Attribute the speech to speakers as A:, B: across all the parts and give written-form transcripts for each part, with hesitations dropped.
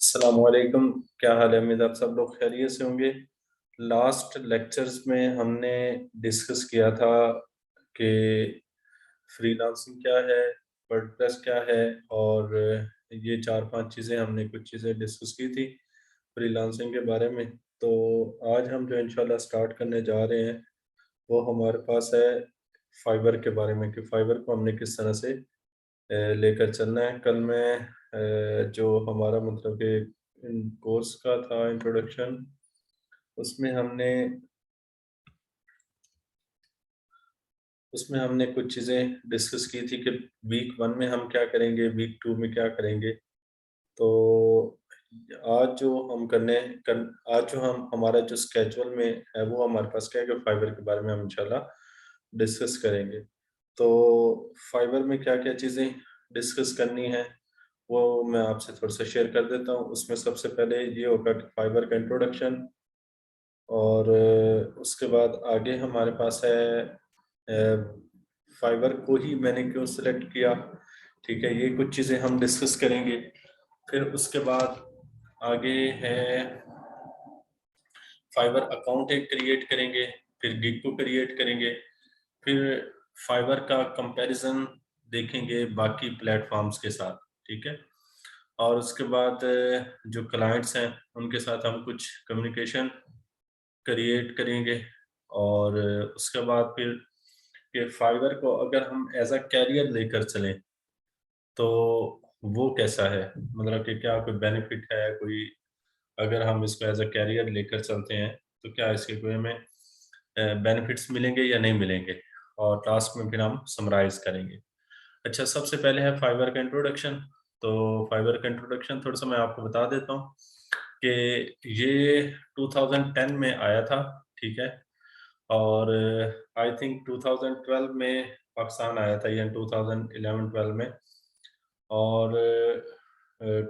A: अस्सलामुअलैकुम। क्या हाल है? उम्मीद आप सब लोग खैरियत से होंगे। लास्ट लेक्चर्स में हमने डिस्कस किया था कि फ्रीलांसिंग क्या है, वर्डप्रेस क्या है, और ये चार पांच चीज़ें हमने कुछ चीज़ें डिस्कस की थी फ्रीलांसिंग के बारे में। तो आज हम जो इंशाल्लाह स्टार्ट करने जा रहे हैं वो हमारे पास है फाइबर के बारे में, कि फाइबर को हमने किस तरह से लेकर चलना है। कल मैं जो हमारा मतलब कि कोर्स का था इंट्रोडक्शन, उसमें हमने उसमें हमने कुछ चीज़ें डिस्कस की थी कि वीक वन में हम क्या करेंगे, वीक टू में क्या करेंगे। तो आज जो हम आज जो हम हमारा जो स्केजुअल में है वो हमारे पास क्या है कि फाइबर के बारे में हम इंशाल्लाह डिस्कस करेंगे। तो फाइबर में क्या क्या चीज़ें डिस्कस करनी है वो मैं आपसे थोड़ा सा शेयर कर देता हूँ। उसमें सबसे पहले ये होगा कि फाइबर का इंट्रोडक्शन, और उसके बाद आगे हमारे पास है फाइबर को ही मैंने क्यों सिलेक्ट किया। ठीक है, ये कुछ चीज़ें हम डिस्कस करेंगे। फिर उसके बाद आगे है फाइबर अकाउंट एक क्रिएट करेंगे, फिर गिग को क्रिएट करेंगे, फिर फाइबर का कंपैरिजन देखेंगे बाकी प्लेटफॉर्म्स के साथ। ठीक है, और उसके बाद जो क्लाइंट्स हैं उनके साथ हम कुछ कम्युनिकेशन क्रिएट करेंगे। और उसके बाद फिर कि फाइबर को अगर हम एज अ कैरियर लेकर चलें तो वो कैसा है, मतलब कि क्या कोई बेनिफिट है, कोई अगर हम इसको एज अ कैरियर लेकर चलते हैं तो क्या इसके कोई हमें बेनिफिट्स मिलेंगे या नहीं मिलेंगे, और लास्ट में फिर हम समराइज करेंगे। अच्छा, सबसे पहले है फाइबर का इंट्रोडक्शन। तो फाइबर का इंट्रोडक्शन थोड़ा सा मैं आपको बता देता हूँ कि ये 2010 में आया था। ठीक है, और आई थिंक 2012 में पाकिस्तान आया था, या 2011-12 में। और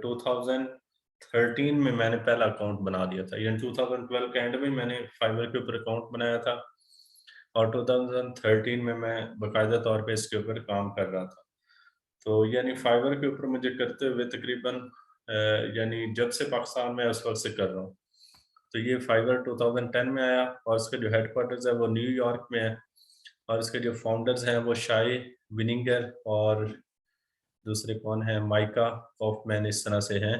A: 2013 में मैंने पहला अकाउंट बना दिया था, यानी 2012 के एंड में मैंने फाइवर के ऊपर अकाउंट बनाया था, और 2013 में मैं बाकायदा तौर पे इसके ऊपर काम कर रहा था। तो यानी फाइवर के ऊपर मुझे करते हुए तकरीबन यानी जब से पाकिस्तान में उस वक्त से कर रहा हूँ। तो ये फाइवर 2010 में आया, और इसका जो हेडक्वार्टर्स है वो न्यूयॉर्क में है, और इसके जो फाउंडर्स हैं वो शाय विनिंगर और दूसरे कौन है, माइका कॉफमैन, इस तरह से हैं।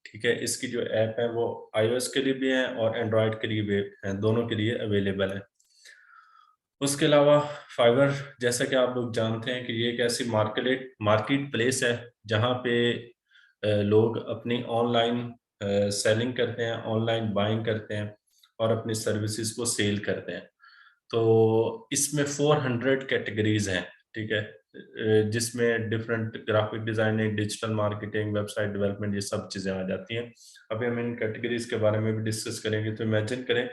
A: ठीक है, इसकी जो ऐप है वो आईओएस के लिए भी है और एंड्रॉयड के लिए भी है, दोनों के लिए अवेलेबल है। उसके अलावा फाइवर, जैसा कि आप लोग जानते हैं कि ये एक ऐसी मार्केट प्लेस है जहाँ पे लोग अपनी ऑनलाइन सेलिंग करते हैं, ऑनलाइन बाइंग करते हैं और अपनी सर्विसेज को सेल करते हैं। तो इसमें 400 कैटेगरीज हैं। ठीक है, जिसमें different graphic designing, digital marketing, website development, ये सब चीज़ें आ जाती हैं। अभी हम इन कैटेगरीज के बारे में भी डिस्कस करेंगे। तो इमेजिन करें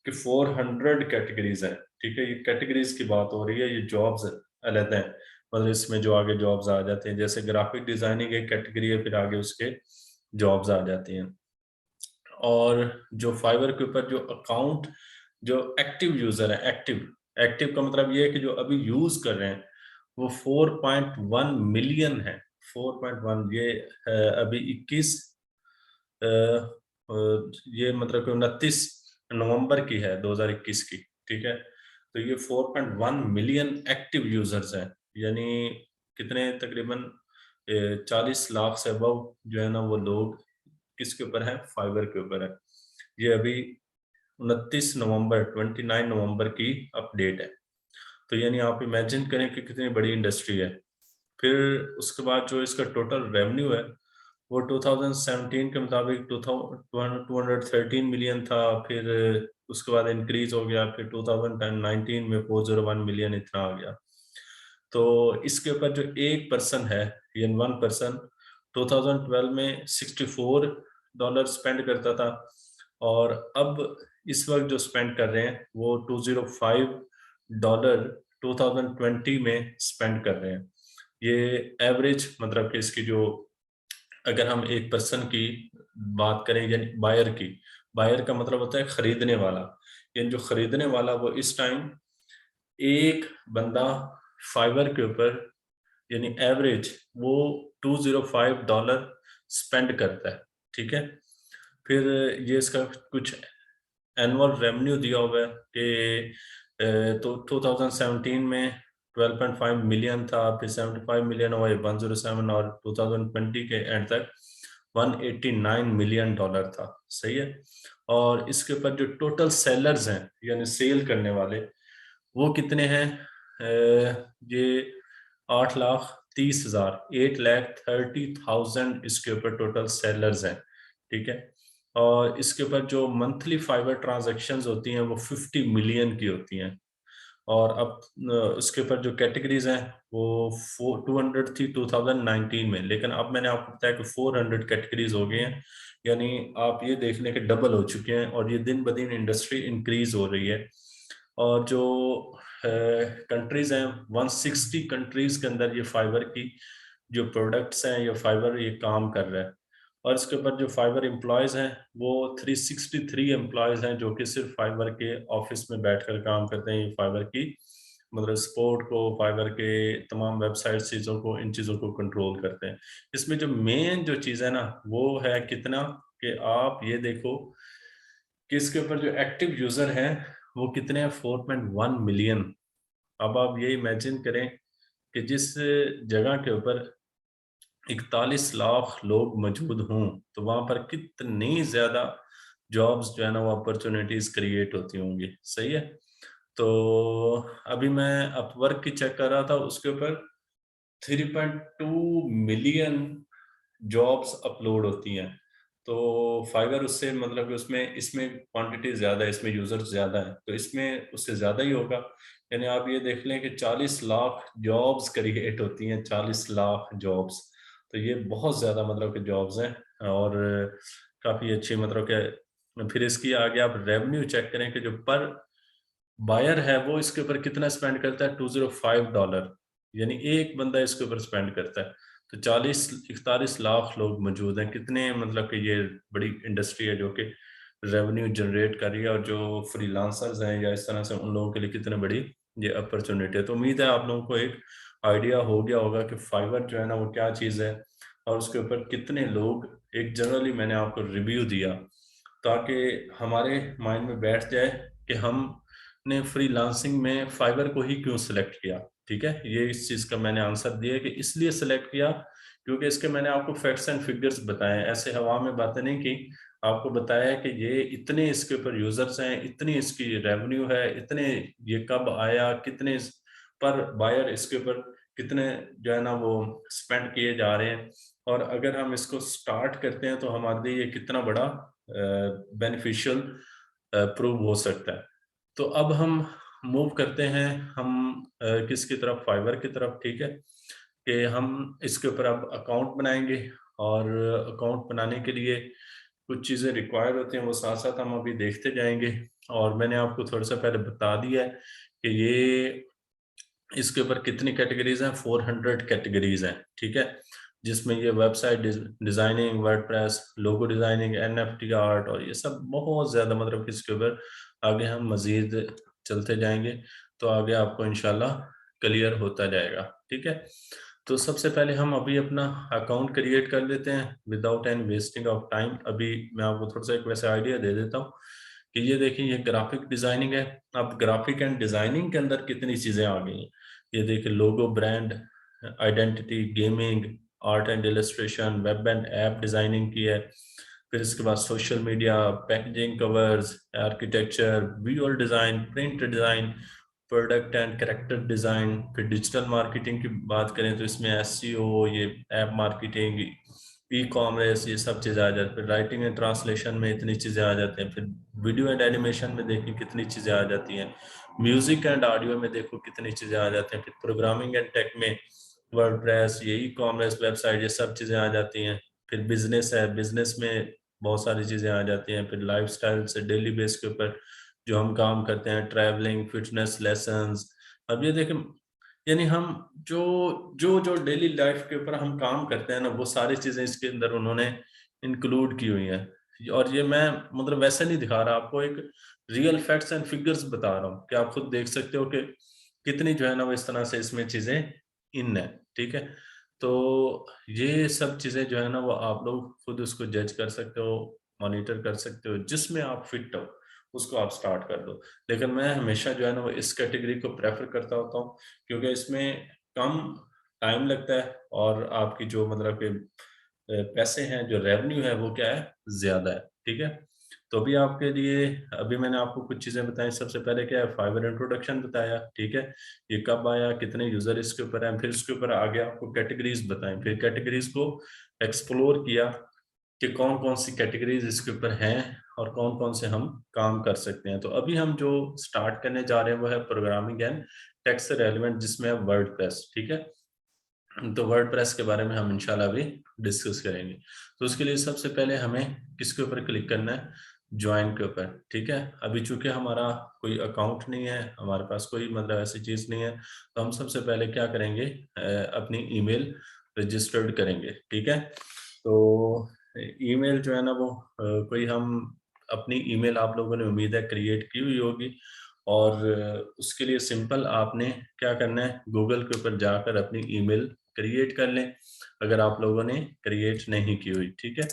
A: कि 400 कैटेगरीज हैं। ठीक है, ये कैटेगरीज की बात हो रही है, ये जॉब्स अलग हैं। मतलब इसमें जो आगे जॉब्स आ जाते हैं, जैसे ग्राफिक डिजाइनिंग एक कैटेगरी है, फिर आगे उसके जॉब्स आ जाती हैं। और जो फाइवर के ऊपर जो अकाउंट, जो एक्टिव यूजर है, एक्टिव एक्टिव का मतलब ये है कि जो अभी यूज कर रहे हैं वो 4.1 मिलियन है। 4.1, ये अभी 21 अ, ये मतलब कि 29 नवंबर की है, 2021 की। ठीक है, तो ये 4.1 मिलियन एक्टिव यूजर्स हैं, यानी कितने, तकरीबन 40 लाख से अबव जो है ना वो लोग किसके ऊपर है, फाइबर के ऊपर है। ये अभी 29 नवंबर, 29 नवंबर की अपडेट है। तो यानी आप इमेजिन करें कि कितनी बड़ी इंडस्ट्री है। फिर उसके बाद जो इसका टोटल रेवेन्यू है वो 2017 के मुताबिक 213 मिलियन था। फिर उसके बाद इंक्रीज हो गया, फिर 2019 में 401 मिलियन इतना आ गया। तो इसके ऊपर जो एक पर्सन है, यानी वन पर्सन, 2012 में $64 स्पेंड करता था, और अब इस वक्त जो स्पेंड कर रहे हैं वो $205 2020 में स्पेंड कर रहे हैं। ये एवरेज, मतलब कि इसकी जो, अगर हम एक पर्सन की बात करें, यानी बायर का मतलब होता है खरीदने वाला, यानी जो खरीदने वाला वो इस टाइम एक बंदा फाइवर के ऊपर, यानी एवरेज वो $205 स्पेंड करता है। ठीक है। फिर ये इसका कुछ एनुअल रेवेन्यू दिया हुआ है कि तो 2017 में 12.5 मिलियन था, फिर 75 मिलियन हुआ, 107, और 2020 के एंड तक 189 मिलियन डॉलर था। सही है। और इसके ऊपर जो टोटल सेलर्स हैं यानी सेल करने वाले, वो कितने हैं? ये 8,30,000, 8,30,000 इसके ऊपर टोटल सेलर्स हैं। ठीक है। और इसके ऊपर जो मंथली फाइबर ट्रांजैक्शंस होती हैं वो 50 मिलियन की होती हैं। और अब इसके ऊपर जो कैटेगरीज हैं वो 200 थी 2019 में, लेकिन अब मैंने आपको बताया कि 400 कैटेगरीज हो गई हैं। यानी आप ये देख लें कि डबल हो चुके हैं, और ये दिन ब दिन इंडस्ट्री इंक्रीज हो रही है। और जो कंट्रीज हैं, 160 कंट्रीज के अंदर ये फाइबर की जो प्रोडक्ट्स हैं, ये फाइबर ये काम कर रहा है। और इसके ऊपर जो फाइबर एम्प्लॉयज़ हैं वो 363 एम्प्लॉयज़ हैं, जो कि सिर्फ फाइबर के ऑफिस में बैठकर काम करते हैं। ये फाइबर की मतलब सपोर्ट को, फाइबर के तमाम वेबसाइट चीज़ों को, इन चीज़ों को कंट्रोल करते हैं। इसमें जो मेन जो चीज़ है ना, वो है कितना, कि आप ये देखो कि इसके ऊपर जो एक्टिव यूज़र हैं वो कितने हैं? 4.1 मिलियन। अब आप ये इमेजिन करें कि जिस जगह के ऊपर 41 लाख लोग मौजूद हों, तो वहाँ पर कितनी ज़्यादा जॉब्स जो है ना, वो अपॉर्च्युनिटीज़ क्रिएट होती होंगी। सही है? तो अभी मैं अपवर्क की चेक कर रहा था, उसके ऊपर 3.2 मिलियन जॉब्स अपलोड होती हैं। तो फाइवर उससे मतलब कि उसमें इसमें क्वांटिटी ज़्यादा है, इसमें यूज़र्स ज़्यादा हैं, तो इसमें उससे ज़्यादा ही होगा। यानी आप ये देख लें कि 40 लाख जॉब्स क्रिएट होती हैं, 40 लाख जॉब्स। तो ये बहुत ज़्यादा मतलब कि जॉब्स हैं, और काफ़ी अच्छी मतलब कि फिर इसकी आगे आप रेवेन्यू चेक करें कि जो पर बायर है वो इसके ऊपर कितना स्पेंड करता है? $205, यानी एक बंदा इसके ऊपर स्पेंड करता है। तो 40-41 लाख लोग मौजूद हैं। कितने मतलब कि ये बड़ी इंडस्ट्री है जो कि रेवेन्यू जनरेट कर रही है, और जो फ्रीलांसर्स हैं या इस तरह से, उन लोगों के लिए कितनी बड़ी ये अपॉर्चुनिटी है। तो उम्मीद है आप लोगों को एक आइडिया हो गया होगा कि फाइवर जो है ना वो क्या चीज़ है, और उसके ऊपर कितने लोग, एक जनरली मैंने आपको रिव्यू दिया ताकि हमारे माइंड में बैठ जाए कि हमने फ्रीलांसिंग में फाइवर को ही क्यों सेलेक्ट किया। ठीक है, ये इस चीज़ का मैंने आंसर दिया कि इसलिए सेलेक्ट किया क्योंकि इसके मैंने आपको फैक्ट्स एंड फिगर्स बताए हैं, ऐसे हवा में बातें नहीं की। आपको बताया है कि ये इतने इसके ऊपर यूजर्स हैं, इतनी इसकी रेवेन्यू है, इतने ये कब आया, कितने पर बायर इसके ऊपर कितने जो है ना वो स्पेंड किए जा रहे हैं, और अगर हम इसको स्टार्ट करते हैं तो हमारे लिए ये कितना बड़ा बेनिफिशियल प्रूव हो सकता है। तो अब हम मूव करते हैं, हम किसकी तरफ? फाइवर की तरफ। ठीक है, कि हम इसके ऊपर अब अकाउंट बनाएंगे, और अकाउंट बनाने के लिए कुछ चीज़ें रिक्वायर होती हैं, वो साथ साथ हम अभी देखते जाएंगे। और मैंने आपको थोड़ा सा पहले बता दिया है कि ये इसके ऊपर कितनी कैटेगरीज हैं? 400 कैटेगरीज हैं। ठीक है, जिसमें ये website designing, WordPress, logo designing, NFT art, और ये सब बहुत ज़्यादा मतलब कि इसके ऊपर आगे हम मज़ीद चलते जाएंगे तो आगे आपको इंशाल्लाह क्लियर होता जाएगा। ठीक है, तो सबसे पहले हम अभी अपना अकाउंट क्रिएट कर लेते हैं without any wasting of time. अभी मैं आपको थोड़ा सा एक वैसे आइडिया दे देता हूँ कि ये देखिए, ये ग्राफिक डिजाइनिंग है। अब ग्राफिक एंड डिजाइनिंग के अंदर कितनी चीज़ें आ गई हैं। ये देखिए, logo, brand identity, gaming, art and illustration, web and app designing की है। फिर इसके बाद social media, packaging, covers, architecture, visual design, print design, product and character design. फिर डिजिटल मार्केटिंग की बात करें तो इसमें एसईओ, ये ऐप मार्केटिंग, ई कॉमर्स, ये सब चीज़ें आ जाती हैं। फिर राइटिंग एंड ट्रांसलेशन में इतनी चीज़ें आ जाती हैं। फिर वीडियो एंड एनिमेशन में देखिए कितनी चीज़ें आ जाती हैं। म्यूजिक एंड ऑडियो में देखो कितनी चीज़ें आ जाती हैं। फिर प्रोग्रामिंग एंड टेक में वर्डप्रेस, ये ई कॉमर्स वेबसाइट, ये सब चीज़ें आ जाती हैं। फिर बिजनेस है, बिजनेस में बहुत सारी चीज़ें आ जाती हैं। फिर लाइफस्टाइल से डेली बेस के ऊपर जो हम काम करते हैं, ट्रैवलिंग, फिटनेस लेसन्स। अब ये देखें, यानी हम जो जो जो डेली लाइफ के ऊपर हम काम करते हैं ना, वो सारी चीज़ें इसके अंदर उन्होंने इंक्लूड की हुई हैं। और ये मैं मतलब वैसे नहीं दिखा रहा आपको, एक रियल फैक्ट्स एंड फिगर्स बता रहा हूँ कि आप खुद देख सकते हो कि कितनी जो है ना वो इस तरह से इसमें चीज़ें इन है। ठीक है, तो ये सब चीज़ें जो है ना वो आप लोग खुद उसको जज कर सकते हो, मॉनिटर कर सकते हो, जिसमें आप फिट हो, उसको आप स्टार्ट कर दो। लेकिन मैं हमेशा जो है ना वो इस कैटेगरी को प्रेफ़र करता होता हूँ, क्योंकि इसमें कम टाइम लगता है और आपकी जो मतलब कि पैसे हैं, जो रेवेन्यू है वो क्या है, ज़्यादा है, ठीक है? तो अभी आपके लिए अभी मैंने आपको कुछ चीज़ें बताई, सबसे पहले क्या है फाइवर इंट्रोडक्शन बताया, ठीक है? ये कब आया, कितने यूज़र इसके ऊपर हैं, फिर इसके ऊपर आगे आपको कैटेगरीज़ बताएँ, फिर कैटेगरीज़ को एक्सप्लोर किया कि कौन-कौन सी कैटेगरीज़ इसके ऊपर हैं और कौन-कौन से हम काम कर सकते हैं। तो अभी हम जो स्टार्ट करने जा रहे हैं वो है प्रोग्रामिंग एंड टेक से रेलेवेंट, जिसमें है वर्डप्रेस, ठीक है? तो वर्डप्रेस के बारे में हम इंशाल्लाह अभी डिस्कस करेंगे। तो उसके लिए सबसे पहले हमें किसके ऊपर क्लिक करना है? जॉइन के ऊपर, ठीक है? अभी चूँकि हमारा कोई अकाउंट नहीं है, हमारे पास कोई मतलब ऐसी चीज़ नहीं है, तो हम सबसे पहले क्या करेंगे अपनी ईमेल रजिस्टर्ड करेंगे, ठीक है? तो ईमेल जो है ना वो कोई हम अपनी ईमेल आप लोगों ने उम्मीद है क्रिएट की हुई होगी और उसके लिए सिंपल आपने क्या करना है, गूगल के ऊपर जाकर अपनी ईमेल क्रिएट कर लें, अगर आप लोगों ने क्रिएट नहीं की हुई, ठीक है?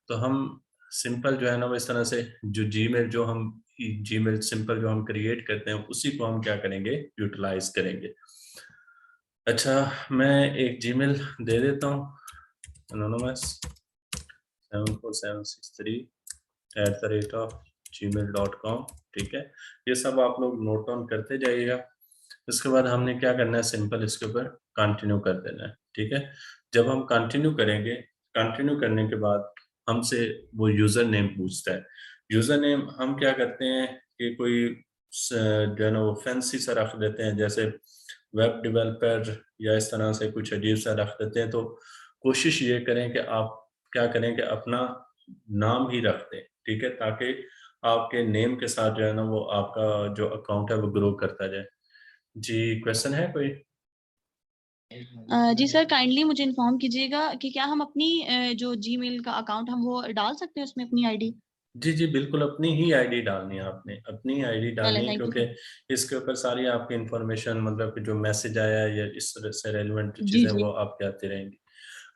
A: तो हम सिंपल जो है ना वो इस तरह से जो जीमेल जो हम जीमेल सिंपल जो हम क्रिएट करते हैं, उसी को हम क्या करेंगे, यूटिलाइज़ करेंगे। अच्छा, मैं एक जीमेल दे देता हूँ, एनोनिमस 74763@gmail.com, ठीक है? ये सब आप लोग नोट डाउन करते जाइएगा। उसके बाद हमने क्या करना है, सिंपल इसके ऊपर कंटिन्यू कर देना है, ठीक है? जब हम कंटिन्यू करेंगे, कंटिन्यू करने के बाद हमसे वो यूज़र नेम पूछता है। यूज़र नेम हम क्या करते हैं कि कोई स जो है ना वो फैंसी सा रख देते हैं, जैसे वेब डेवलपर या इस तरह से कुछ अजीब सा रख देते हैं, तो कोशिश ये करें कि आप क्या करें कि अपना नाम ही रख दें, ठीक है? ताकि आपके नेम के साथ जो है ना वो आपका जो अकाउंट है वो ग्रो करता जाए। जी, क्वेश्चन है कोई?
B: जी सर, काइंडली मुझे इन्फॉर्म कीजिएगा कि क्या हम अपनी जो जीमेल का अकाउंट हम वो डाल सकते हैं उसमें अपनी आईडी?
A: जी, जी, बिल्कुल अपनी ही आईडी डालनी है आपने, अपनी आईडी
B: चलें,
A: डालनी है,
B: थैंक यू
A: क्योंकि
B: सर।
A: इसके ऊपर सारी आपकी इन्फॉर्मेशन मतलब कि जो मैसेज आया है या इस तरह से रेलेवेंट
B: जी,
A: चीज़ें
B: जी।
A: वो आपके आती रहेंगी।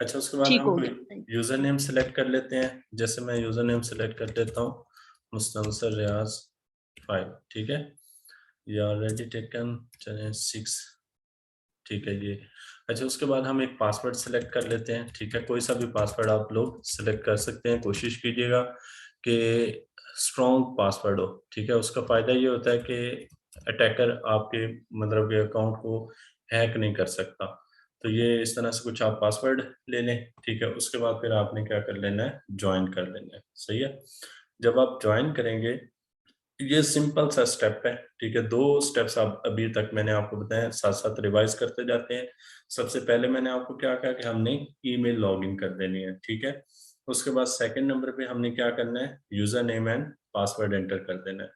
A: अच्छा, उसके बाद
B: ठीक
A: हम
B: हो
A: कोई
B: गया, थैंक
A: यूज़र नेम सेलेक्ट कर लेते हैं, जैसे मैं यूज़र नेम सेलेक्ट कर लेता हूँ, मुस्तनसर रियाज़ 5, ठीक है? या ऑलरेडी टेकन चलें 6, ठीक है ये। अच्छा, उसके बाद हम एक पासवर्ड सेलेक्ट कर लेते हैं, ठीक है? कोई सा भी पासवर्ड आप लोग सेलेक्ट कर सकते हैं, कोशिश कीजिएगा कि स्ट्रॉन्ग पासवर्ड हो, ठीक है? उसका फ़ायदा ये होता है कि अटैकर आपके मतलब के अकाउंट को हैक नहीं कर सकता। तो ये इस तरह से कुछ आप पासवर्ड ले लें, ठीक है? उसके बाद फिर आपने क्या कर लेना है, जॉइन कर लेना है, सही है? जब आप जॉइन करेंगे, ये सिंपल सा स्टेप है, ठीक है? 2 स्टेप्स आप अभी तक मैंने आपको बताए, साथ-साथ रिवाइज़ करते जाते हैं। सबसे पहले मैंने आपको क्या कहा कि हमने ईमेल लॉगिन कर देनी है, ठीक है? उसके बाद सेकंड नंबर पे हमने क्या करना है, user name and password enter कर देना है।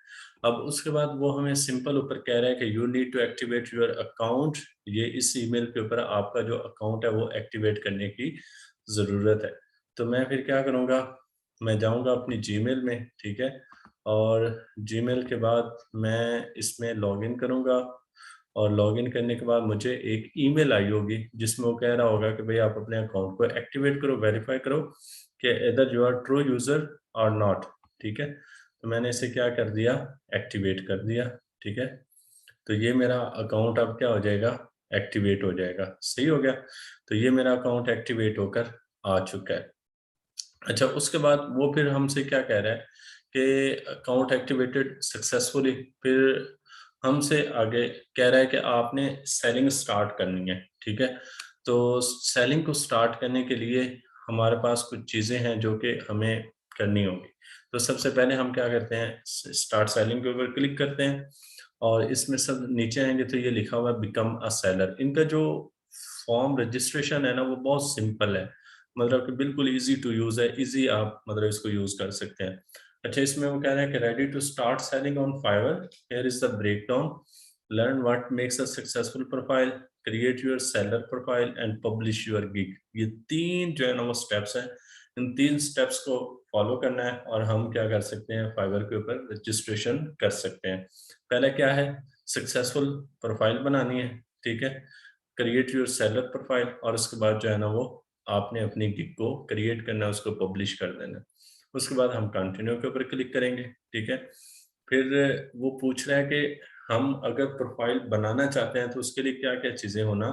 A: अब उसके बाद वो हमें सिंपल ऊपर कह रहा है कि you need to activate your account, ये इस ईमेल के ऊपर आपका जो अकाउंट है वो एक्टिवेट करने की ज़रूरत है। तो मैं फिर क्या करूँगा, मैं जाऊँगा अपनी जीमेल में, ठीक है? और जीमेल के बाद मैं इसमें लॉगिन करूँगा और लॉगिन करने के बाद मुझे एक ईमेल आई होगी जिसमें वो कह रहा होगा कि भई आप अपने अकाउंट को एक्टिवेट करो, वेरीफ़ाई करो कि इधर यू आर ट्रू यूज़र और नॉट, ठीक है? तो मैंने इसे क्या कर दिया, एक्टिवेट कर दिया, ठीक है? तो ये मेरा अकाउंट अब क्या हो जाएगा, एक्टिवेट हो जाएगा, सही हो गया? तो ये मेरा अकाउंट एक्टिवेट होकर आ चुका है। अच्छा, उसके बाद वो फिर हमसे क्या कह रहा है कि अकाउंट एक्टिवेटेड सक्सेसफुली, फिर हमसे आगे कह रहा है कि आपने सेलिंग स्टार्ट करनी है, ठीक है? तो सेलिंग को स्टार्ट करने के लिए हमारे पास कुछ चीज़ें हैं जो कि हमें करनी होंगी। तो सबसे पहले हम क्या करते हैं, स स्टार्ट सेलिंग के ऊपर क्लिक करते हैं और इसमें सब नीचे आएँगे तो ये लिखा हुआ है बिकम अ सेलर। इनका जो फॉर्म रजिस्ट्रेशन है ना वो बहुत सिंपल है। मतलब कि बिल्कुल ईज़ी टू यूज़ है, ईज़ी आप मतलब इसको यूज़ कर सकते हैं। अच्छा, इसमें वो कह रहा है कि ready to start selling on Fiverr, here is the breakdown, learn what makes a successful profile, create your seller profile and publish your gig. ये 3 जो है ना वो स्टेप्स हैं। इन 3 स्टेप्स को फॉलो करना है और हम क्या कर सकते हैं, फाइवर के ऊपर रजिस्ट्रेशन कर सकते हैं। पहला क्या है, सक्सेसफुल प्रोफाइल बनानी है, ठीक है? क्रिएट योर सेलर प्रोफाइल, और उसके बाद जो है ना वो आपने अपनी गिग को क्रिएट करना है, उसको पब्लिश कर देना है। उसके बाद हम कंटिन्यू के ऊपर क्लिक करेंगे, ठीक है। फिर वो पूछ रहा है कि हम अगर प्रोफाइल बनाना चाहते हैं तो उसके लिए क्या-क्या चीज़ें होना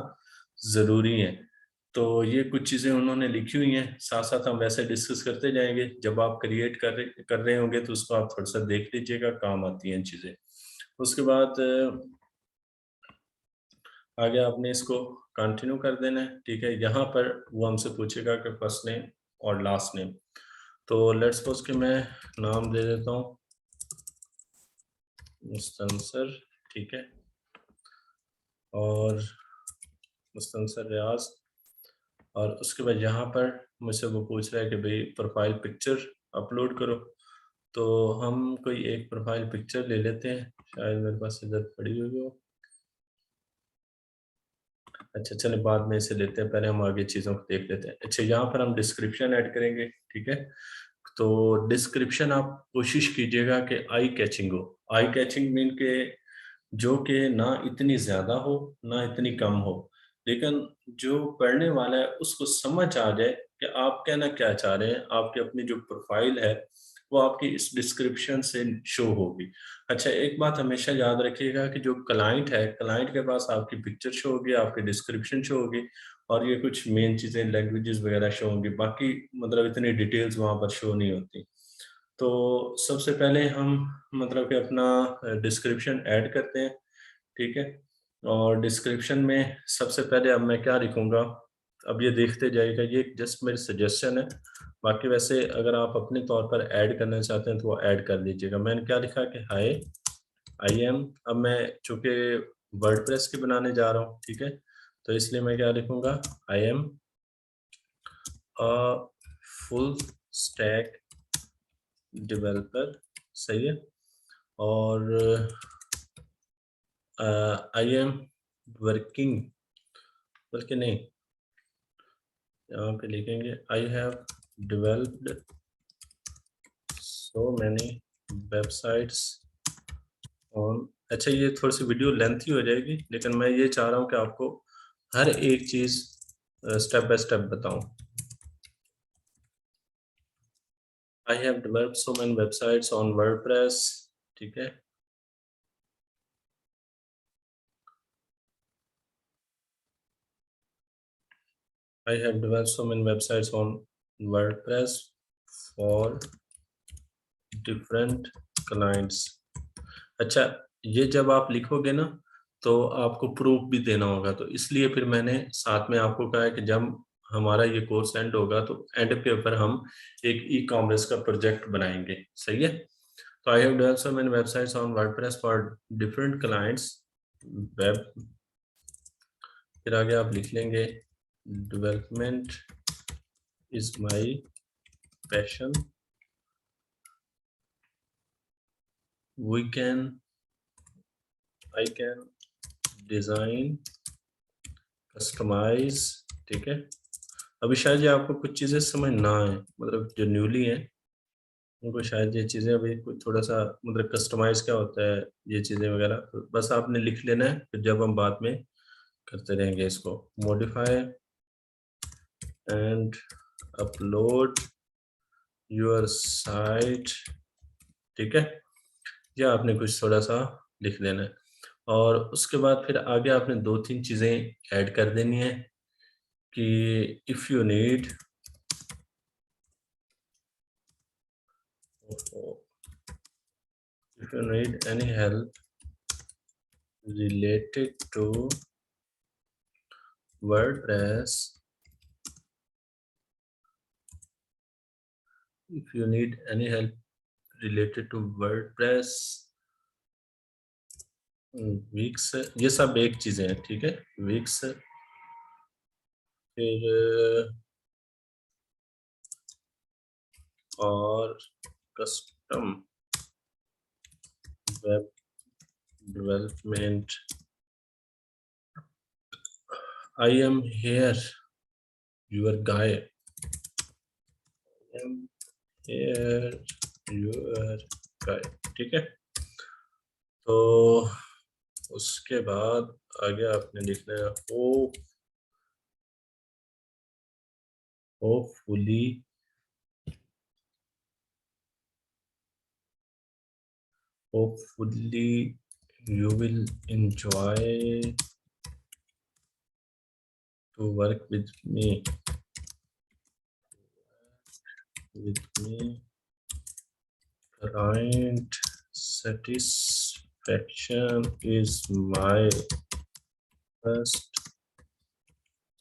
A: ज़रूरी हैं। तो ये कुछ चीज़ें उन्होंने लिखी हुई हैं, साथ-साथ हम वैसे डिस्कस करते जाएँगे। जब आप क्रिएट कर रहे होंगे तो उसको आप थोड़ा-सा देख लीजिएगा, काम आती हैं चीज़ें। उसके बाद आगे आपने इसको कंटिन्यू कर देना है, ठीक है। यहाँ पर वो हमसे पूछेगा कि फर्स्ट नेम और लास्ट नेम। तो लेट्स सपोज़ कि मैं नाम दे देता हूँ मुस्तनसर, ठीक है, और मुस्तनसर रियाज़। और उसके बाद यहाँ पर मुझसे वो पूछ रहा है कि भई प्रोफ़ाइल पिक्चर अपलोड करो। तो हम कोई एक प्रोफ़ाइल पिक्चर ले लेते हैं, शायद मेरे पास इधर पड़ी हुई हो। अच्छा, चलें बाद में इसे लेते हैं, पहले हम आगे चीज़ों को देख लेते हैं। अच्छा, यहाँ पर हम डिस्क्रिप्शन ऐड करेंगे, ठीक है? तो डिस्क्रिप्शन आप कोशिश कीजिएगा कि आई कैचिंग हो। आई कैचिंग मीन के जो कि ना इतनी ज़्यादा हो, ना इतनी कम हो, लेकिन जो पढ़ने वाला है उसको समझ आ जाए कि आप कहना क्या चाह रहे हैं, आपकी अपनी जो प्रोफ़ाइल है, वो आपकी इस डिस्क्रिप्शन से शो होगी। अच्छा, एक बात हमेशा याद रखिएगा कि जो क्लाइंट है, क्लाइंट के पास आपकी पिक्चर शो होगी, आपकी डिस्क्रिप्शन शो होगी, और ये कुछ मेन चीज़ें लैंग्वेजेज़ वगैरह शो होंगी, बाकी मतलब इतनी डिटेल्स वहाँ पर शो नहीं होती। तो सबसे पहले हम मतलब कि अपना डिस्क्रिप्शन ऐड करते हैं, ठीक है? और डिस्क्रिप्शन में सबसे पहले अब मैं क्या लिखूँगा, अब ये देखते जाइएगा, ये जस्ट मेरी सजेशन है, बाकी वैसे अगर आप अपने तौर पर ऐड करना चाहते हैं तो वो ऐड कर लीजिएगा। मैंने क्या लिखा कि हाय आई एम, अब मैं चूँकि वर्डप्रेस की बनाने जा रहा हूँ, ठीक है? तो इसलिए मैं क्या लिखूँगा, I am a full stack developer, सही है? और आई एम वर्किंग, बल्कि नहीं, यहाँ पे लिखेंगे आई have developed so many websites on. अच्छा, ये थोड़ी-सी वीडियो लेंथी हो जाएगी, लेकिन मैं ये चाह रहा हूँ कि आपको हर एक चीज़ स्टेप बाय स्टेप बताऊँ। आई have developed so many websites on WordPress, ठीक है? I have developed so many websites on WordPress for different clients. अच्छा, ये जब आप लिखोगे ना, तो आपको प्रूफ भी देना होगा, तो इसलिए फिर मैंने साथ में आपको कहा है कि जब हमारा ये कोर्स एंड होगा, तो एंड पे ऊपर हम एक ई-कॉमर्स का प्रोजेक्ट बनाएँगे, सही है? तो I have developed so many websites on WordPress for different clients, web, फिर आगे आप लिख लेंगे development is my passion, we can I can design, customise, ठीक है? अभी शायद ये आपको कुछ चीज़ें समझ ना आएँ, मतलब जो न्यूली हैं, उनको शायद ये चीज़ें अभी कुछ थोड़ा-सा मतलब कस्टमाइज़ क्या होता है, ये चीज़ें वगैरह, तो बस आपने लिख लेना है, फिर जब हम बाद में करते रहेंगे इसको। Modify and upload your site, ठीक है? ये आपने कुछ थोड़ा-सा लिख लेना है, और उसके बाद फिर आगे आपने 2-3 चीज़ें ऐड कर देनी है कि if you need any help related to WordPress, if you need any help related to WordPress, weeks, ये सब एक चीज़ें हैं, ठीक है? वीक्स, फिर और custom web development, I am here your guy, I am here your guy, ठीक है? तो उसके बाद आगे आपने लिखना है hopefully you will enjoy to work with me client satisfaction is my first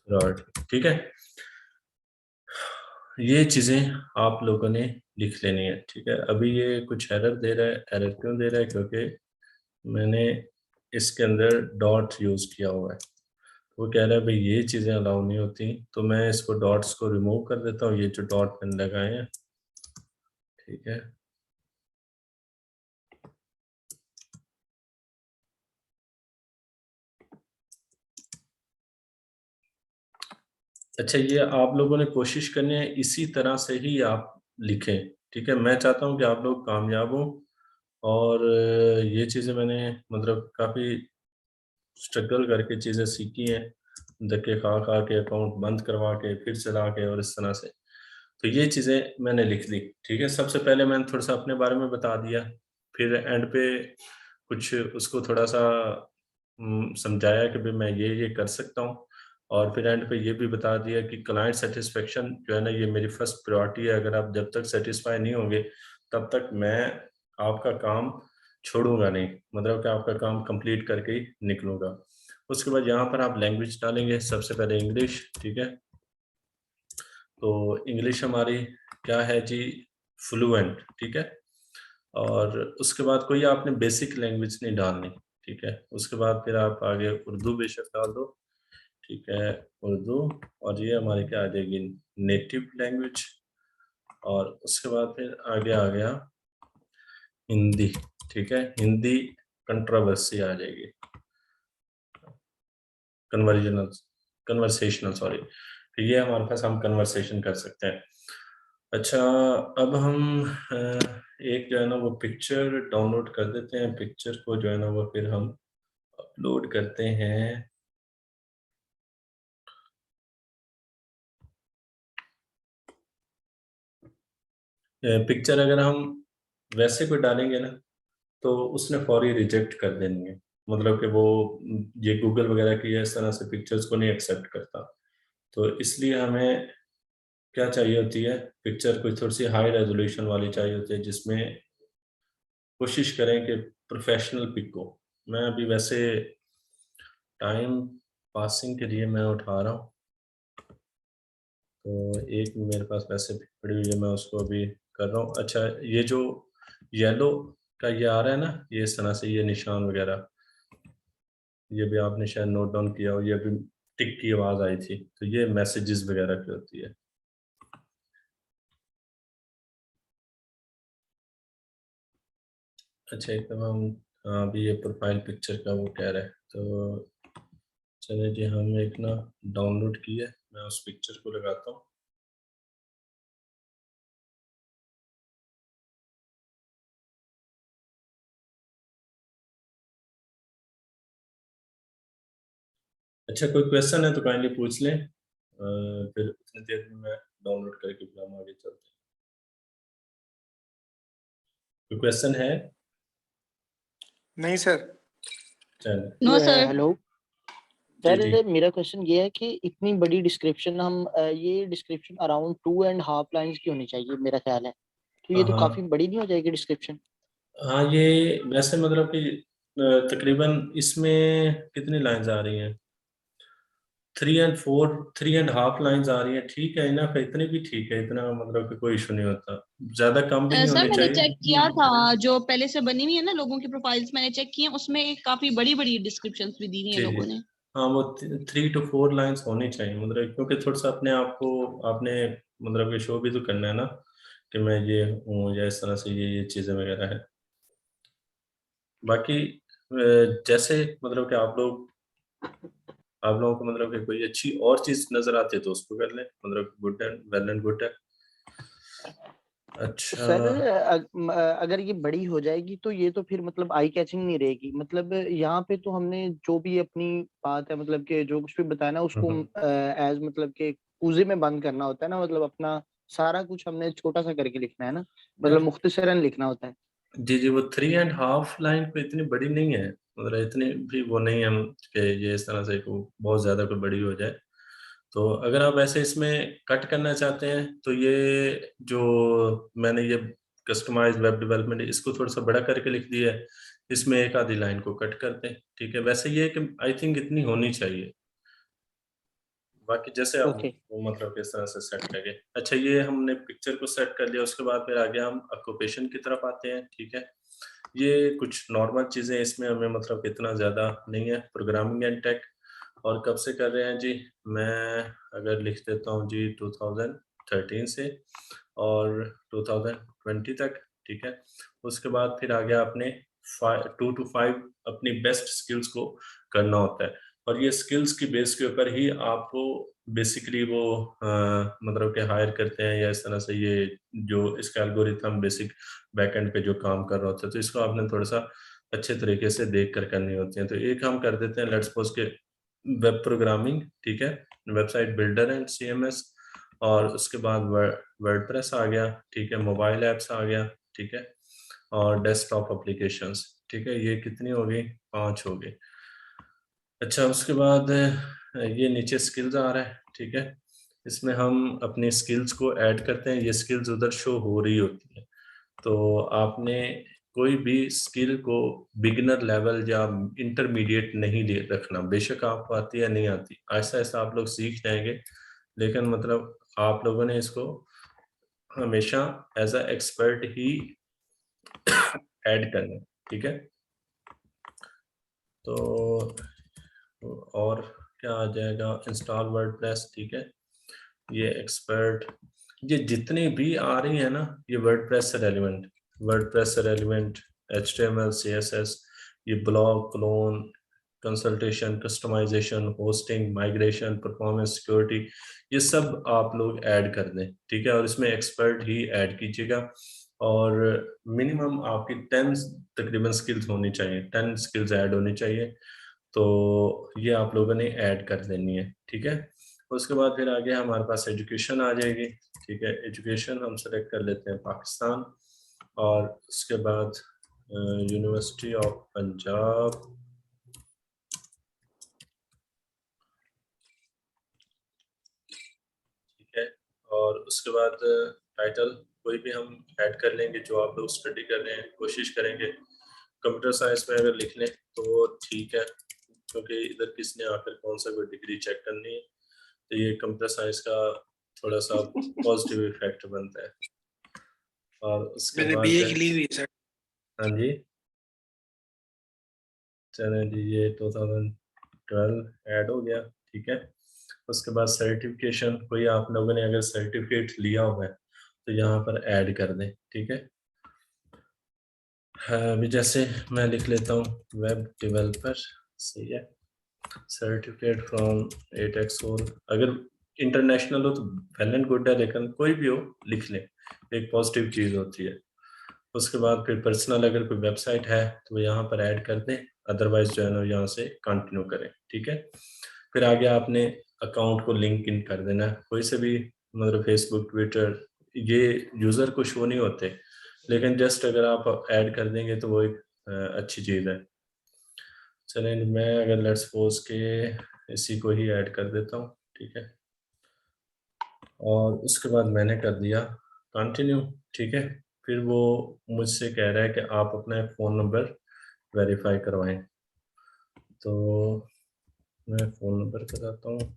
A: priority। ठीक है, ये चीजें आप लोगों ने लिख लेनी है। ठीक है, अभी ये कुछ एरर दे रहा है। एरर क्यों दे रहा है? क्योंकि मैंने इसके अंदर डॉट यूज किया हुआ है। वो कह रहा है भाई ये चीजें अलाउ नहीं होती, तो मैं इसको डॉट्स को रिमूव कर देता हूँ। ये जो डॉट मैंने लगाए हैं, ठीक है, अच्छा, ये आप लोगों ने कोशिश करनी है इसी तरह से ही आप लिखें। ठीक है, मैं चाहता हूँ कि आप लोग कामयाब हों। और ये चीज़ें मैंने मतलब काफ़ी स्ट्रगल करके चीज़ें सीखी हैं, धक्के खा खा के, अकाउंट बंद करवा के, फिर चला के, और इस तरह से। तो ये चीज़ें मैंने लिख ली। ठीक है, सबसे पहले मैंने थोड़ा सा अपने बारे में बता दिया, फिर एंड पे कुछ उसको थोड़ा सा समझाया कि भाई मैं ये कर सकता हूँ, और फिर एंड पे ये भी बता दिया कि क्लाइंट सेटिस्फेक्शन जो है ना, ये मेरी फर्स्ट प्रायोरिटी है। अगर आप जब तक सेटिस्फाई नहीं होंगे, तब तक मैं आपका काम छोड़ूंगा नहीं, मतलब कि आपका काम कंप्लीट करके ही निकलूंगा। उसके बाद यहाँ पर आप लैंग्वेज डालेंगे, सबसे पहले इंग्लिश। ठीक है, तो इंग्लिश हमारी क्या है जी, फ्लुएंट। ठीक है, और उसके बाद कोई आपने बेसिक लैंग्वेज नहीं डालनी। ठीक है, उसके बाद फिर आप आगे उर्दू बेशक डाल दो। ठीक है, उर्दू, और ये हमारी क्या आ जाएगी, नेटिव लैंग्वेज। और उसके बाद फिर आगे आ गया हिंदी। ठीक है, हिंदी कंट्रोवर्सी आ जाएगी, कन्वर्जनल कन्वर्सेशनल, सॉरी। तो ये हमारे पास, हम कन्वर्सेशन कर सकते हैं। अच्छा, अब हम एक जो है ना वो पिक्चर डाउनलोड कर देते हैं। पिक्चर को जो है ना वो फिर हम अपलोड करते हैं। पिक्चर अगर हम वैसे कोई डालेंगे ना, तो उसने फौरी रिजेक्ट कर देंगे, मतलब कि वो ये गूगल वगैरह की इस तरह से पिक्चर्स को नहीं एक्सेप्ट करता। तो इसलिए हमें क्या चाहिए होती है, पिक्चर कोई थोड़ी सी हाई रेजोल्यूशन वाली चाहिए होती है, जिसमें कोशिश करें कि प्रोफेशनल पिक हो। मैं अभी वैसे टाइम पासिंग के लिए मैं उठा रहा हूँ, तो एक मेरे पास वैसे पिक पड़ी हुई है, मैं उसको अभी कर रहा हूँ। अच्छा, ये जो येलो का ये आ रहा है ना, ये इस तरह से ये निशान वगैरह, ये भी आपने शायद नोट डाउन किया हो, ये अभी टिक की आवाज़ आई थी, तो ये मैसेजेस वगैरह की होती है। अच्छा, एक दफ़ा हम, हाँ, अभी ये प्रोफाइल पिक्चर का वो कह रहा है, तो चलिए जी, हम एक ना डाउनलोड की है, मैं उस पिक्चर को लगाता हूँ। अच्छा, कोई क्वेश्चन है तो काइंडली पूछ लें, फिर उतनी देर में मैं डाउनलोड करके फिर हम आगे चलते हैं। कोई क्वेश्चन है?
C: नहीं सर।
A: चलिए।
B: No sir.
D: Hello
A: ji
D: sir,
A: जी।
D: मेरा क्वेश्चन ये है कि इतनी बड़ी डिस्क्रिप्शन हम ये डिस्क्रिप्शन अराउंड 2.5 लाइंस की होनी चाहिए मेरा ख्याल है। तो ये
A: हाँ
D: तो काफी
A: हाँ
D: बड़ी नहीं हो जाएगी डिस्क्रिप्शन?
A: हाँ, ये वैसे मतलब कि तकरीबन इसमें कितनी लाइंस आ रही हैं, 3.5 लाइंस आ रही हैं। ठीक है, इनफ है, इतनी भी ठीक है, इतना मतलब कि कोई इशू नहीं होता, ज्यादा कम भी नहीं
B: सर
A: होनी
B: मैंने चेक
A: चाहिए।
B: किया था, जो पहले से बनी हुई है ना लोगों की प्रोफाइल्स, मैंने चेक की है, उसमें काफी बड़ी बड़ी डिस्क्रिप्शंस भी दी हुई है
A: जी जी।
B: लोगों ने।
A: हाँ, वो 3 to 4 लाइंस होनी चाहिए, मतलब क्योंकि थोड़ा सा अपने आप को आपने मतलब कि शो भी तो करना है ना, कि मैं ये हूँ, या इस तरह से ये चीज़ें वगैरह है। बाकी जैसे मतलब कि आप लोगों को मतलब कि कोई अच्छी और चीज़ नज़र आती है तो उसको कर लें, मतलब good and well and good है। अच्छा।
D: सर अगर ये बड़ी हो जाएगी तो ये तो फिर मतलब आई कैचिंग नहीं रहेगी। मतलब यहाँ पे तो हमने जो भी अपनी बात है, मतलब कि जो कुछ भी बताया ना, उसको
A: हम्म।
D: एज मतलब कि कुंजे में बंद करना होता है ना। मतलब अपना सारा कुछ हमने छोटा सा करके लिखना है ना, मतलब मुख्तसरन लिखना होता है।
A: जी जी, वो 3.5 लाइन पे इतनी बड़ी नहीं है, मतलब इतनी भी वो नहीं है हम कि ये इस तरह से को बहुत ज्यादा कोई बड़ी हो जाए। तो अगर आप ऐसे इसमें कट करना चाहते हैं तो ये जो मैंने ये कस्टमाइज वेब डेवलपमेंट इसको थोड़ा सा बड़ा करके लिख दिया है, इसमें एक आधी लाइन को कट करते हैं, ठीक है। वैसे ये कि आई थिंक इतनी होनी चाहिए, बाकी जैसे आप
D: ओके।
A: वो मतलब किस तरह से सेट करेंगे। अच्छा, ये हमने पिक्चर को सेट कर लिया, उसके बाद फिर आगे हम ऑक्यूपेशन की तरफ आते हैं, ठीक है। ये कुछ नॉर्मल चीजें, इसमें हमें मतलब इतना ज्यादा नहीं है। प्रोग्रामिंग एंड टेक, और कब से कर रहे हैं जी, मैं अगर लिख देता हूँ जी 2013 से और 2020 तक, ठीक है। उसके बाद फिर आगे आपने 2 to 5 अपनी बेस्ट स्किल्स को करना होता है, और ये स्किल्स की बेस के ऊपर ही आपको बेसिकली वो मतलब कि हायर करते हैं, या इस तरह से ये जो इसका एल्गोरिथम बेसिक बैकएंड पे जो काम कर रहा होता है, तो इसको आपने थोड़ा सा अच्छे तरीके से देख कर करनी होती है। तो एक हम कर देते हैं, लेट्स सपोज के वेब प्रोग्रामिंग, ठीक है, वेबसाइट बिल्डर एंड सीएमएस, और उसके बाद वर्डप्रेस आ गया, ठीक है, मोबाइल ऐप्स आ गया, ठीक है, और डेस्कटॉप एप्लीकेशंस, ठीक है। ये कितनी हो गई? 5 हो गई। अच्छा, उसके बाद ये नीचे स्किल्स आ रहा है, ठीक है। इसमें हम अपनी स्किल्स को ऐड करते हैं, ये स्किल्स उधर शो हो रही होती है। तो आपने कोई भी स्किल को बिगिनर लेवल या इंटरमीडिएट नहीं ले रखना, बेशक आपको आती है नहीं आती, ऐसा ऐसा आप लोग सीख जाएंगे, लेकिन मतलब आप लोगों ने इसको हमेशा एज अ एक्सपर्ट ही ऐड करना है, ठीक है। तो और क्या आ जाएगा, इंस्टॉल वर्डप्रेस, ठीक है, ये एक्सपर्ट, ये जितनी भी आ रही है ना, ये वर्डप्रेस से रेलिवेंट, वर्डप्रेस से रेलिवेंट, HTML CSS, ये blog clone, consultation, customisation, hosting, migration, performance, security, ये सब आप लोग ऐड कर दें, ठीक है। और इसमें एक्सपर्ट ही ऐड कीजिएगा, और मिनिमम आपकी 10 तकरीबन स्किल्स होनी चाहिए, 10 स्किल्स ऐड होनी चाहिए। तो ये आप लोगों ने ऐड कर देनी है, ठीक है। उसके बाद फिर आगे हमारे पास एजुकेशन आ जाएगी, ठीक है। एजुकेशन हम सेलेक्ट कर लेते हैं पाकिस्तान, और उसके बाद यूनिवर्सिटी ऑफ पंजाब, ठीक है। और उसके बाद टाइटल कोई भी हम ऐड कर लेंगे जो आप लोग स्टडी कर रहे हैं, कोशिश करेंगे कंप्यूटर साइंस में अगर लिख लें तो वो ठीक है, क्योंकि इधर किसने आकर कौन सा कोई डिग्री चेक करनी है, तो ये कंप्यूटर साइंस का थोड़ा सा पॉजिटिव इफेक्ट बनता है। और उसके
C: मैंने
A: बाद
C: बीए की ली हुई है सर।
A: हाँ जी, चलें जी, ये 2012 ऐड हो गया, ठीक है। उसके बाद सर्टिफिकेशन, कोई आप लोगों ने अगर सर्टिफिकेट लिया हुआ है तो यहाँ पर ऐड कर दें, ठीक है। हाँ, अभी जैसे मैं लिख लेता हूँ वेब डेवलपर, सही है, सर्टिफिकेट फ्रॉम 8x होल, अगर इंटरनेशनल हो तो वेल एंड गुड है, लेकिन कोई भी हो लिख लें, एक पॉजिटिव चीज़ होती है। उसके बाद फिर पर्सनल अगर कोई वेबसाइट है तो वो यहाँ पर ऐड कर दें, अदरवाइज जो है ना यहाँ से कंटिन्यू करें, ठीक है। फिर आगे आपने अकाउंट को लिंक इन कर देना, कोई से भी, मतलब फेसबुक, ट्विटर, ये यूज़र को शो नहीं होते, लेकिन जस्ट अगर आप ऐड कर देंगे तो वो एक अच्छी चीज़ है। चलें, मैं अगर लेट्स सपोज के इसी को ही ऐड कर देता हूँ, ठीक है। और उसके बाद मैंने कर दिया कंटिन्यू, ठीक है। फिर वो मुझसे कह रहा है कि आप अपना फ़ोन नंबर वेरीफाई करवाएं, तो मैं फ़ोन नंबर कराता हूँ।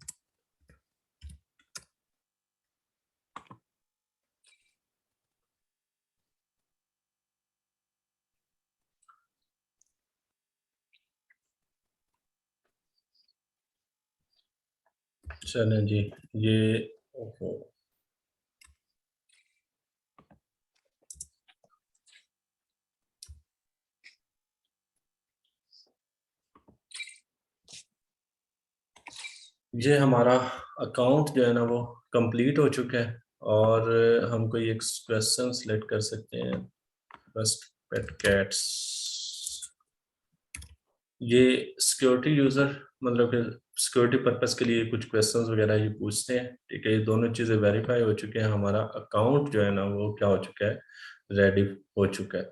A: चलें जी, ये ओहो, ये हमारा अकाउंट जो है ना वो कंप्लीट हो चुका है, और हम कोई एक क्वेश्चन सिलेक्ट कर सकते हैं। फर्स्ट पेट कैट्स, ये सिक्योरिटी यूजर मतलब कि सिक्योरिटी पर्पस के लिए कुछ क्वेश्चंस वगैरह ये पूछते हैं, ठीक है। ये दोनों चीज़ें वेरीफाई हो चुके हैं, हमारा अकाउंट जो है ना वो क्या हो चुका है, रेडी हो चुका है।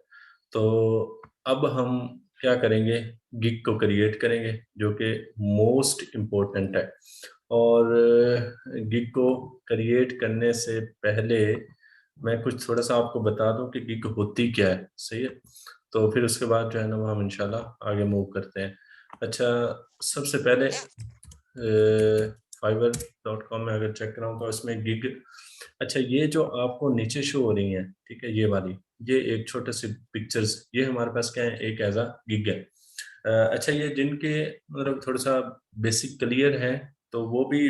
A: तो अब हम क्या करेंगे, गिग को क्रिएट करेंगे जो कि मोस्ट इम्पोर्टेंट है। और गिग को क्रिएट करने से पहले मैं कुछ थोड़ा सा आपको बता दूं कि गिग होती क्या है, सही है। तो फिर उसके बाद जो है ना वो हम इंशाल्लाह आगे मूव करते हैं। अच्छा, सबसे पहले fiverr.com में अगर चेक कराऊँ तो इसमें गिग, अच्छा ये जो आपको नीचे शो हो रही हैं, ठीक है, ये वाली, ये एक छोटे से पिक्चर्स, ये हमारे पास क्या है, एक एज अ गिग है। अच्छा, ये जिनके मतलब थोड़ा सा बेसिक क्लियर है तो वो भी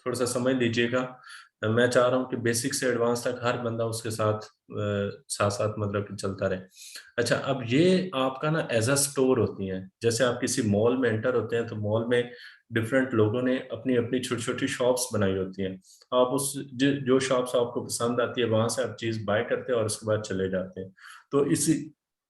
A: थोड़ा सा समझ लीजिएगा। मैं चाह रहा हूँ कि बेसिक से एडवांस तक हर बंदा उसके साथ साथ साथ मतलब कि चलता रहे। अच्छा, अब ये आपका ना एज अ स्टोर होती हैं। जैसे आप किसी मॉल में एंटर होते हैं तो मॉल में डिफरेंट लोगों ने अपनी अपनी छोटी छोटी शॉप्स बनाई होती हैं। आप उस जो शॉप्स आपको पसंद आती है वहां से आप चीज बाय करते हैं और उसके बाद चले जाते हैं। तो इसी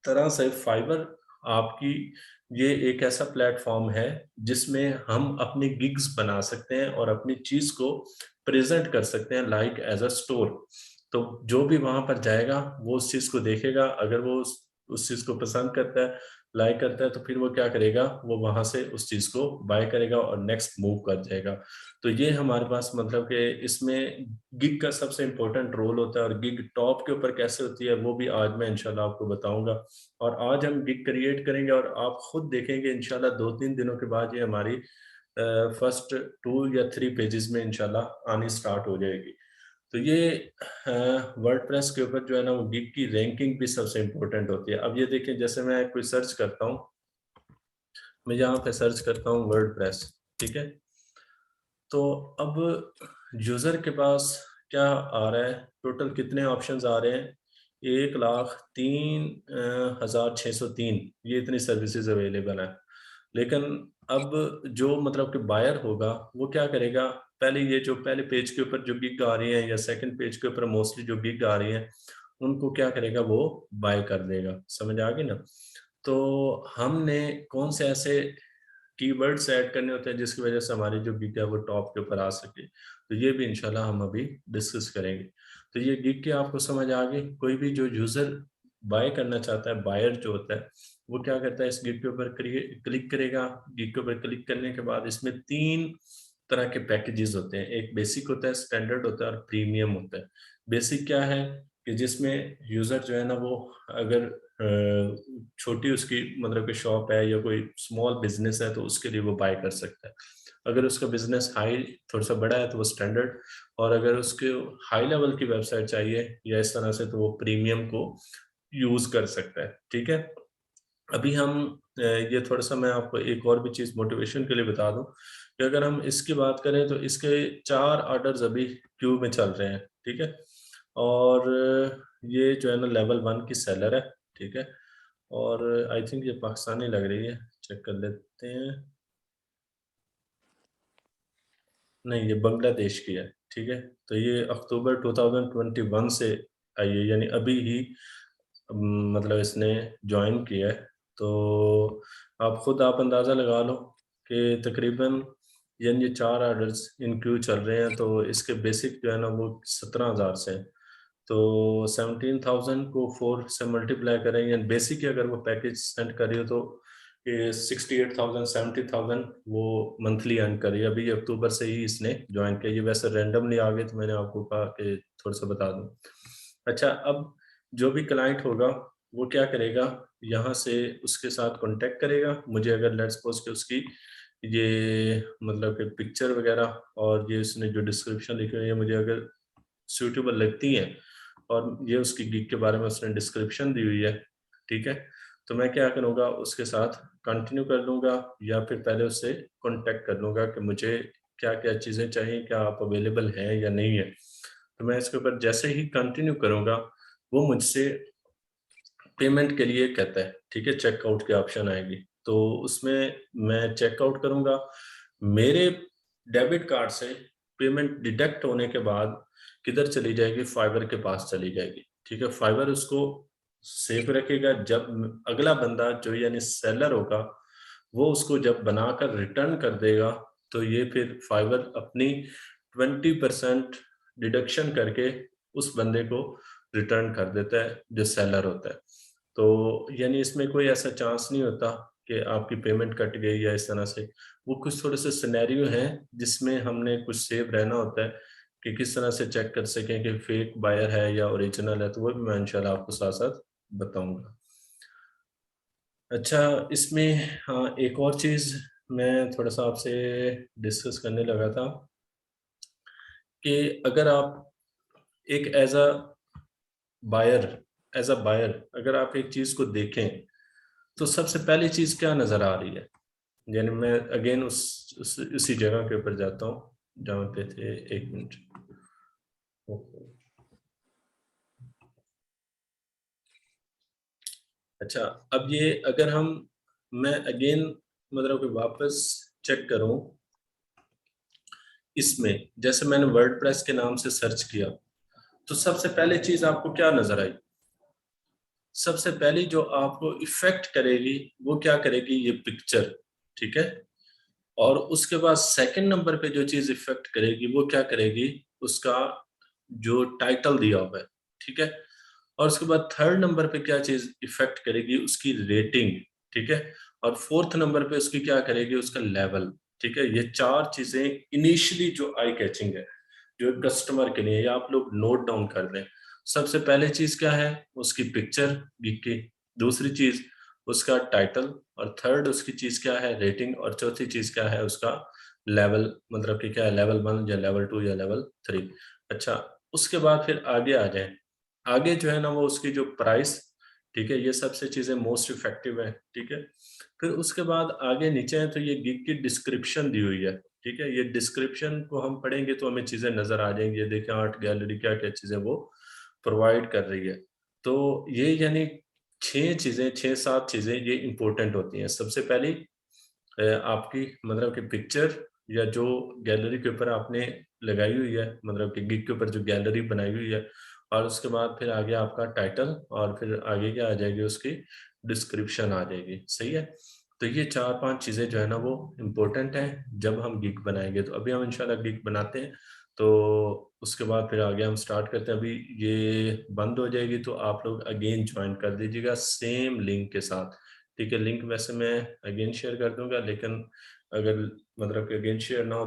A: तरह से फाइबर आपकी ये एक ऐसा प्लेटफॉर्म है जिसमें हम अपनी गिग्स बना सकते हैं और अपनी चीज को प्रेजेंट कर सकते हैं लाइक एज अ स्टोर। तो जो भी वहां पर जाएगा वो उस चीज को देखेगा, अगर वो उस चीज को पसंद करता है, लाइक करता है, तो फिर वो क्या करेगा, वो वहां से उस चीज को बाय करेगा और नेक्स्ट मूव कर जाएगा। तो ये हमारे पास मतलब कि इसमें गिग का सबसे इंपॉर्टेंट रोल होता है। और गिग टॉप के ऊपर कैसे होती है वो भी आज मैं इंशाल्लाह आपको बताऊंगा। और आज हम गिग क्रिएट करेंगे और आप खुद देखेंगे इंशाल्लाह 2-3 दिनों के बाद ये हमारी फर्स्ट 2 या 3 पेजेस में इंशाल्लाह आनी स्टार्ट हो जाएगी। तो ये वर्डप्रेस के ऊपर जो है ना वो गिग की रैंकिंग भी सबसे इम्पोर्टेंट होती है। अब ये देखें, जैसे मैं कोई सर्च करता हूँ, मैं यहाँ पे सर्च करता हूँ वर्डप्रेस, ठीक है। तो अब यूजर के पास क्या आ रहा है, टोटल कितने ऑप्शंस आ रहे हैं, 1,03,603, ये इतनी सर्विसेज अवेलेबल है। लेकिन अब जो मतलब कि बायर होगा वो क्या करेगा, पहले ये जो पहले पेज के ऊपर जो गिग आ रही है या सेकंड पेज के ऊपर मोस्टली जो गिग आ रही है उनको क्या करेगा, वो बाय कर देगा। समझ आ गई ना। तो हमने कौन से ऐसे कीवर्ड्स ऐड करने होते हैं जिसकी वजह से हमारी जो गिग है वो टॉप के ऊपर आ सके, तो ये भी इंशाल्लाह हम अभी डिस्कस करेंगे। तो ये गिग के आपको समझ आ गई। कोई भी जो यूजर बाय करना चाहता है, बायर जो होता है, वो क्या करता है, इस गिग के ऊपर क्लिक करेगा। गिग के ऊपर क्लिक करने के बाद इसमें 3 तरह के पैकेजेस होते हैं, एक बेसिक होता है, स्टैंडर्ड होता है और प्रीमियम होता है। बेसिक क्या है कि जिसमें यूजर जो है ना वो अगर छोटी उसकी मतलब कि शॉप है या कोई स्मॉल बिजनेस है तो उसके लिए वो बाय कर सकता है। अगर उसका बिजनेस हाई थोड़ा सा बड़ा है तो वो स्टैंडर्ड, और अगर उसके हाई लेवल की वेबसाइट चाहिए या इस तरह से तो वो प्रीमियम को यूज कर सकता है, ठीक है। अभी हम ये थोड़ा सा मैं आपको एक और भी चीज मोटिवेशन के लिए बता दूं कि अगर हम इसकी बात करें तो इसके 4 ऑर्डर्स अभी क्यू में चल रहे हैं, ठीक है। और ये जो है ना लेवल 1 की सेलर है, ठीक है। और आई थिंक ये पाकिस्तानी लग रही है, चेक कर लेते हैं। नहीं, ये बांग्लादेश की है, ठीक है। तो ये अक्टूबर 2021 से आई है, यानी अभी ही मतलब इसने ज्वाइन किया है। तो आप खुद आप अंदाज़ा लगा लो कि तकरीबन यानी ये 4 ऑर्डर्स इन क्यू चल रहे हैं, तो इसके बेसिक जो है ना वो 17,000 से है। तो 17,000 को 4 से मल्टीप्लाई करें, या बेसिक अगर वो पैकेज सेंड करी हो तो ये 68,000 70,000 वो मंथली अर्न करी। अभी अक्टूबर से ही इसने ज्वाइन किया। ये वैसे रैंडमली आ गए तो मैंने आपको कहा कि थोड़ा सा बता दूं। अच्छा, अब जो भी क्लाइंट होगा वो क्या करेगा, यहाँ से उसके साथ कांटेक्ट करेगा। मुझे अगर लेट्स सपोज कि उसकी ये मतलब कि पिक्चर वगैरह और ये उसने जो डिस्क्रिप्शन लिखी हुई है मुझे अगर सूटेबल लगती है और ये उसकी गिग के बारे में उसने डिस्क्रिप्शन दी हुई है, ठीक है, तो मैं क्या करूँगा, उसके साथ कंटिन्यू कर लूँगा या फिर पहले उससे कांटेक्ट कर लूँगा कि मुझे क्या-क्या चीज़ें चाहिए, क्या आप अवेलेबल हैं या नहीं है। तो मैं इसके ऊपर जैसे ही कंटिन्यू करूँगा, वो मुझसे पेमेंट के लिए कहता है, ठीक है, चेकआउट की ऑप्शन आएगी। तो उसमें मैं चेकआउट करूँगा। मेरे डेबिट कार्ड से पेमेंट डिडक्ट होने के बाद किधर चली जाएगी, फाइवर के पास चली जाएगी, ठीक है। फाइवर उसको सेफ रखेगा, जब अगला बंदा जो यानी सेलर होगा वो उसको जब बनाकर रिटर्न कर देगा तो ये फिर फाइवर अपनी 20% डिडक्शन करके उस बंदे को रिटर्न कर देता है जो सेलर होता है। तो यानी इसमें कोई ऐसा चांस नहीं होता कि आपकी पेमेंट कट गई या इस तरह से। वो कुछ थोड़े से सिनेरियो हैं जिसमें हमने कुछ सेफ रहना होता है कि किस तरह से चेक कर सकें कि फेक बायर है या ओरिजिनल है, तो वो भी मैं इंशाल्लाह आपको साथ साथ बताऊंगा। अच्छा, इसमें हाँ एक और चीज़ मैं थोड़ा सा आपसे डिस्कस करने लगा था कि अगर आप एक एज अ बायर अगर आप एक चीज़ को देखें तो सबसे पहली चीज़ क्या नज़र आ रही है। यानी मैं अगेन उसी जगह के ऊपर जाता हूँ जहाँ पे थे, एक मिनट। अच्छा, अब ये अगर मैं अगेन मतलब कि वापस चेक करूं इसमें, जैसे मैंने वर्डप्रेस के नाम से सर्च किया तो सबसे पहले चीज आपको क्या नजर आई? सबसे पहली जो आपको इफेक्ट करेगी वो क्या करेगी? ये पिक्चर, ठीक है। और उसके बाद सेकंड नंबर पे जो चीज इफेक्ट करेगी वो क्या करेगी? उसका जो टाइटल दिया हुआ है, ठीक है। और उसके बाद थर्ड नंबर पे क्या चीज इफेक्ट करेगी? उसकी रेटिंग, ठीक है। और फोर्थ नंबर पे उसकी क्या करेगी? उसका लेवल, ठीक है। ये चार चीजें इनिशियली जो आई कैचिंग है जो कस्टमर के लिए, या आप लोग नोट डाउन कर दें। सबसे पहले चीज क्या है? उसकी पिक्चर गिग की, दूसरी चीज उसका टाइटल, और थर्ड उसकी चीज क्या है? रेटिंग, और चौथी चीज क्या है? उसका लेवल, मतलब कि क्या है? लेवल 1 या लेवल 2 या लेवल 3। अच्छा, उसके बाद फिर आगे आ जाए। आगे जो है ना वो उसकी जो प्राइस, ठीक है, ये सबसे चीजें मोस्ट इफेक्टिव है, ठीक है। फिर उसके बाद आगे नीचे है तो ये गिग की डिस्क्रिप्शन दी हुई है, ठीक है। ये डिस्क्रिप्शन को हम पढ़ेंगे तो हमें चीजें नजर आ जाएंगी। ये देखें आर्ट गैलरी क्या क्या चीजें वो प्रोवाइड कर रही है। तो ये यानी 6 7 चीजें ये इंपॉर्टेंट होती हैं। सबसे पहली आपकी मतलब कि पिक्चर, या जो गैलरी के ऊपर आपने लगाई हुई है, मतलब कि गिग के ऊपर जो गैलरी बनाई हुई है। और उसके बाद फिर आगे आपका टाइटल, और फिर आगे क्या आ जाएगी? उसकी डिस्क्रिप्शन आ जाएगी, सही है। तो ये 4 5 चीज़ें जो है ना वो इम्पोर्टेंट हैं जब हम गिग बनाएंगे। तो अभी हम इंशाल्लाह गिग बनाते हैं, तो उसके बाद फिर आगे हम स्टार्ट करते हैं। अभी ये बंद हो जाएगी तो आप लोग अगेन ज्वाइन कर दीजिएगा सेम लिंक के साथ, ठीक है। लिंक वैसे मैं अगेन शेयर कर दूंगा, लेकिन अगर मतलब कि अगेन शेयर ना हो